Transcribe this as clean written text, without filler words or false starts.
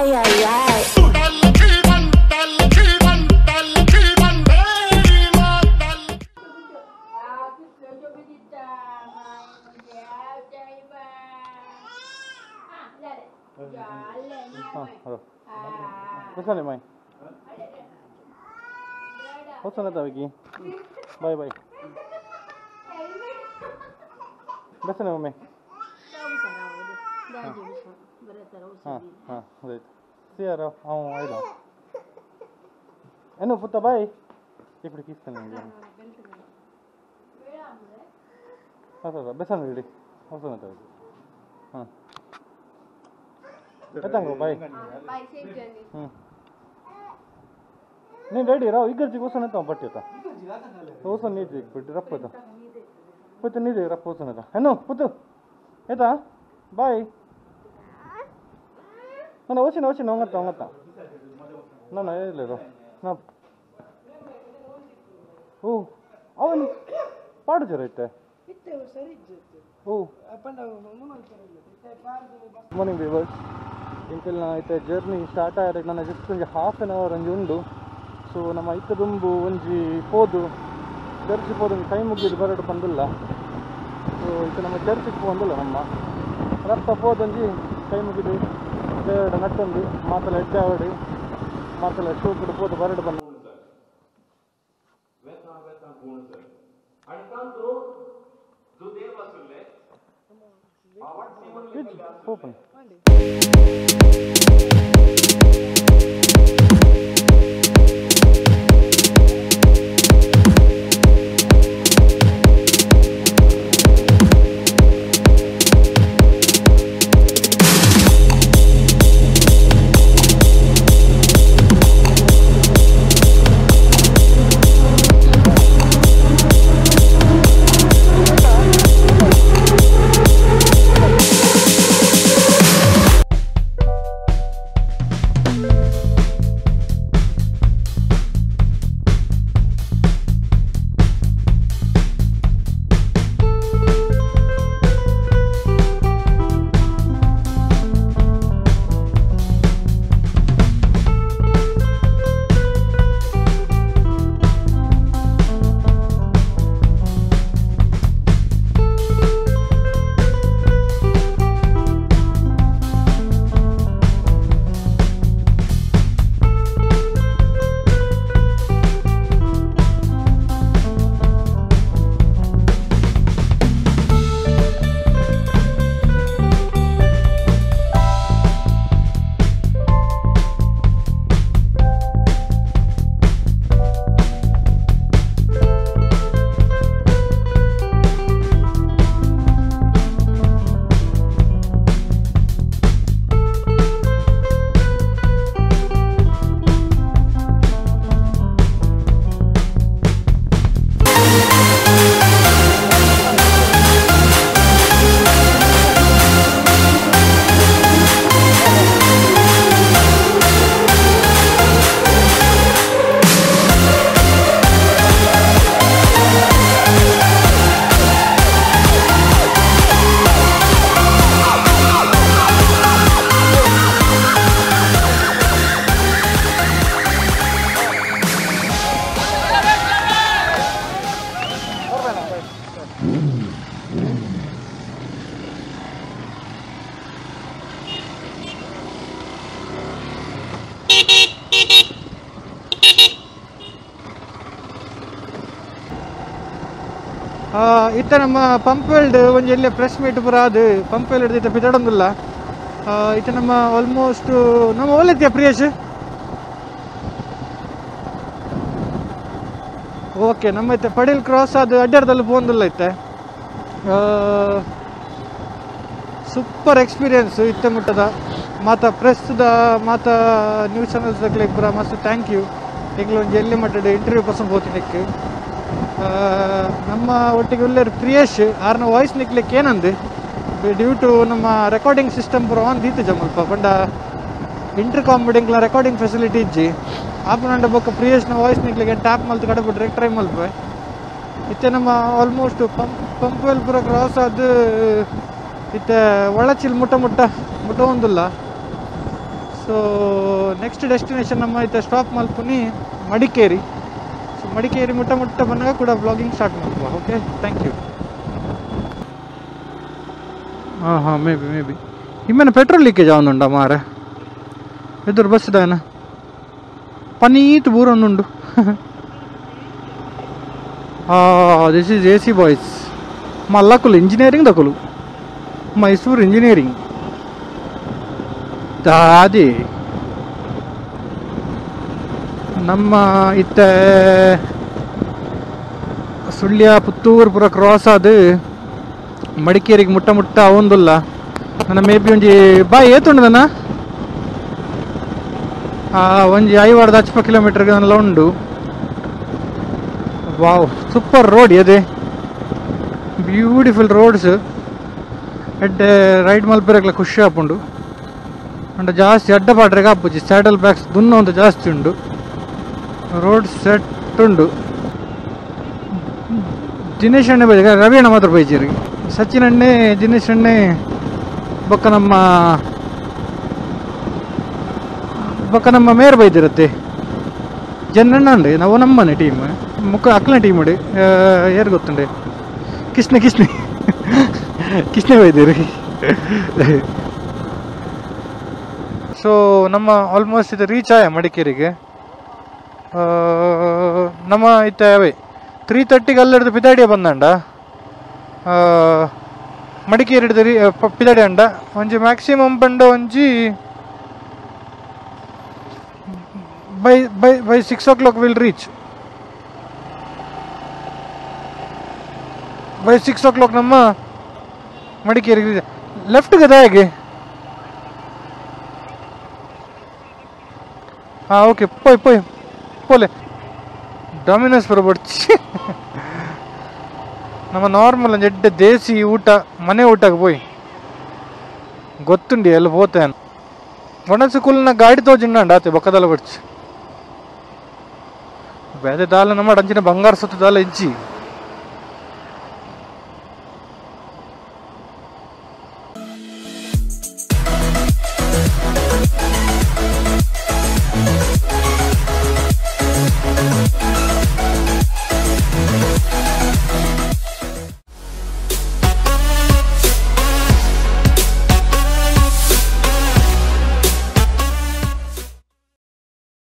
Ay, ay, ay. Pesan ya, Mai? Pesan atau lagi? Bye bye. Pesan ya, Mai? Right. See ya, ayo. Eno, puta bye. Ikut kisah ni. Apa? Pesan ready. Pesan atau lagi? Datang go bye. Bye, safe journey. नहीं ready रहो इधर जी कोसने तो बट्टे था तो उसने नहीं देख बट रप्पो था पुत नहीं देख रप्पो उसने था है ना पुत है था बाय ना ओचिन होंगता ना ये ले दो ना ओ अवन पाड़ जरा इत्ते ओ मॉर्निंग व्यूअर्स इंकल ना इत्ते जर्नी स्टार्ट आयरे ना जस्ट हाफ एन ಅವರ್ अंजु ಉಂಡು ಸೊ ನಮ್ಮ ಇತ್ತದುಂಬು ಒಂಜಿ ಪೋದು ಚರ್ಚ್ ಪೋದು ಟೈಮ್ ಮುಗಿದು ಬರಡು ಬಂದಿಲ್ಲ ಸೊ ಇದು ನಮ್ಮ ಚರ್ಚಿಗೆ ಬಂದಿಲ್ಲ ನಮ್ಮ ರಪ್ಪ ಪೋದೊಂಜಿ ಟೈಮ್ ಮುಗಿದು ದೇವಡ ನಟ್ಟೊಂದು ಮಾತಲ್ಲ ಎಡ್ಡಾವಡು ಮಾತಲ್ಲ ಶೂಕಡು ಪೋದು ಬರಡು ಬಂದ ಓಪನ್ ಇತ್ತ ನಮ್ಮ ಪಂಪ್ವೆಲ್ಡ್ ಒಂಜಿ ಎಲ್ಲೆ ಪ್ರೆಸ್ ಮೀಟ್ ಪೂರ ಅದು ಪಂಪ್ವೆಲ್ಡ್ ಇತ್ತ ಪಿತಡೊಂದುಲ್ಲ ಇತ್ತ ನಮ್ಮ ಆಲ್ಮೋಸ್ಟ್ ನಮ್ಮ ಒಳ್ಳೆತ್ಯ ಪ್ರಿಯೇಶ್ ಓಕೆ ನಮ್ಮ ಇತ್ತೆ ಪಡೀಲ್ ಕ್ರಾಸ್ ಅದು ಅಡ್ಡಾರದಲ್ಲಿ ಪೋಂದಿಲ್ಲ ಇತ್ತೆ ಸೂಪರ್ ಎಕ್ಸ್ಪೀರಿಯನ್ಸ್ ಇತ್ತೆ ಮುಟ್ಟದ ಮಾತ ಪ್ರೆಸ್ದ ಮಾತ ನ್ಯೂಸ್ ಚಾನಲ್ಸ್ದಾಗಲೇ ಪೂರ ಮಸ್ತ್ ಥ್ಯಾಂಕ್ ಯು ಈಗಲೂ ಒಂದು ಎಲ್ಲಿ ಮಟ್ಟದ ಇಂಟರ್ವ್ಯೂ ಪರ್ಸನ್ ಹೋಗ್ತೀನಿ ನಮ್ಮ ಒಟ್ಟಿಗೆ ಒಳ್ಳೆ ಪ್ರಿಯೇಶ್ ಆರ್ನ ವಾಯ್ಸ್ ನಿಕ್ಲಿಕ್ಕೆ ಏನಂದು ಡ್ಯೂ ಟು ನಮ್ಮ ರೆಕಾರ್ಡಿಂಗ್ ಸಿಸ್ಟಮ್ ಪೂರ ಒಂದು ದೀತು ಜಮಲ್ಪ ಪಂಡ ಇಂಟರ್ ಕಾಂಬಿಡಿಂಗ್ಲ ರೆಕಾರ್ಡಿಂಗ್ ಫೆಸಿಲಿಟಿ ಇಜ್ಜಿ ಆಪನಂಡ ಬೊಕ್ಕ ಪ್ರಿಯೇಶ್ನ ವಾಯ್ಸ್ ನಿಕ್ಲಿಕ್ಕೆ ಟ್ಯಾಪ್ ಮಲ್ತು ಕಡೆ ಬಿಟ್ಟು ಟ್ರೈ ಮಲ್ಪೆ ಇತ್ತೆ ನಮ್ಮ ಆಲ್ಮೋಸ್ಟ್ ಪಂಪ್ವೆಲ್ ಪೂರ ಕ್ರಾಸ್ ಅದು ಇತ್ತೆ ಒಳಚಿಲ್ ಮುಟ್ಟ ಒಂದಿಲ್ಲ ಸೊ ನೆಕ್ಸ್ಟ್ ಡೆಸ್ಟಿನೇಷನ್ ನಮ್ಮ ಐತೆ ಸ್ಟಾಪ್ ಮಲ್ಪುನಿ ಮಡಿಕೇರಿ. ಸೊ ಮಡಿಕೇರಿ ಮುಟ್ಟ ಬಂದಾಗ ಕೂಡ ಬ್ಲಾಗಿಂಗ್ ಸ್ಟಾರ್ಟ್ ಮಾಡ್ಕೋ. Okay, thank you. ಹಾಂ ಮೇ ಬಿ ಇಮ್ಮೇನ ಪೆಟ್ರೋಲ್ ಲೀಕೇಜ್ ಆವೊಂದುಂಡ ಮಾರೆ ಎದುರು ಬಸ್ ದಾನ ಪನೀತ್ ಬೂರೊಂದುಂಡು. ದಿಸ್ ಈಸ್ AC ಬಾಯ್ಸ್ ಮಲ್ಲಕುಲು ಇಂಜಿನಿಯರಿಂಗ್ ದಕುಲು ಮೈಸೂರು ಇಂಜಿನಿಯರಿಂಗ್ ಅದೇ ನಮ್ಮ ಇತ್ತ ಸುಳ್ಯ ಪುತ್ತೂರು ಪೂರ ಕ್ರಾಸ್ ಆದ ಮಡಿಕೇರಿಗೆ ಮುಟ್ಟ ಅವೊಂದುಲ್ಲ ನನ್ನ ಮೇ ಬಿ ಒಂಜಿ ಬಾಯ್ ಏತುಂಡದನ ಒಂಜಿ 5-10 ಕಿಲೋಮೀಟರ್ಗೆಲ್ಲ ಉಂಡು. ವಾವ್, ಸೂಪರ್ ರೋಡ್ ಎದೆ, ಬ್ಯೂಟಿಫುಲ್ ರೋಡ್ಸ್. ಎಡ್ಡೆ ರೈಡ್ ಮಲ್ಪೆರೆಗ್ಲ ಖುಷಿ ಆಪುಂಡು. ಅಂಡ ಜಾಸ್ತಿ ಅಡ್ಡ ಪಾಡ್ರೆಗೆ ಆಪುಜಿ ಸ್ಯಾಡಲ್ ಬ್ಯಾಗ್ಸ್ ದುನ್ನ ಒಂದು ಜಾಸ್ತಿ ಉಂಡು. ರೋಡ್ ಸೆಟ್ ಉಂಡು. ದಿನೇಶ್ ಅಣ್ಣೆ ಬೈದ ರವಿ ಅಣ್ಣ ಮಾತ್ರ ಬೈಜಿರಿ. ಸಚಿನ್ ಅಣ್ಣೆ, ದಿನೇಶ್ ಅಣ್ಣೆ ಬೊಕ್ಕ ನಮ್ಮ ಮೇರ್ ಬೈದಿರತ್ತೆ. ಜನಣ್ಣ ಅಂಡೆ ನಾವು ನಮ್ಮನೆ ಟೀಮ್ ಮುಖ ಅಕ್ಕನ ಟೀಮ್ ಅಡಿ ಯಾರು ಗೊತ್ತುಂಡೆ ಕಿಸ್ನೆ ಬೈದಿರಿ. ಸೊ ನಮ್ಮ ಆಲ್ಮೋಸ್ಟ್ ಇದು ರೀಚ್ ಆಯ ಮಡಿಕೇರಿಗೆ. ನಮ್ಮ ಇತ್ತ ಅವೇ 3:30ಗೆ ಅಲ್ಲಿಡ್ದು ಪಿದಾಡಿಯ ಬಂದಂಡ ಮಡಿಕೇರಿ ಹಿಡಿದು ಪಿದಾಡಿ ಅಂಡ ಒಂಜಿ ಮ್ಯಾಕ್ಸಿಮಮ್ ಬಂಡ ಒಂಜಿ by 6 o'clock will reach. By 6 o'clock ನಮ್ಮ ಮಡಿಕೇರಿ ಲೆಫ್ಟ್ ಗದ ಹೇಗೆ. ಓಕೆ ಪೋಲೆ ಡೊಮಿನೋಸ್ ಬರಬಡ್ಚಿ. ನಮ್ಮ ನಾರ್ಮಲ್ ಒಂದು ಎಡ್ಡೆ ದೇಸಿ ಊಟ ಮನೆ ಊಟಕ್ಕೆ ಪೋಯ್ ಗೊತ್ತುಂಡಿ ಎಲ್ಲ ಪೋತೇನು ಒಣಸು ಕುಲ್ನ ಗಾಡಿ ತೋಜಿಂಡ ಆತೆ ಬೊಕ್ಕದಲ್ಲ ಬಡ್ಚಿ ಬೇದೆ ದಾಲ ನಮ್ಮ ಅಂಚಿನ ಬಂಗಾರ ಸೊತ್ತು ದಾಲ ಇಜ್ಜಿ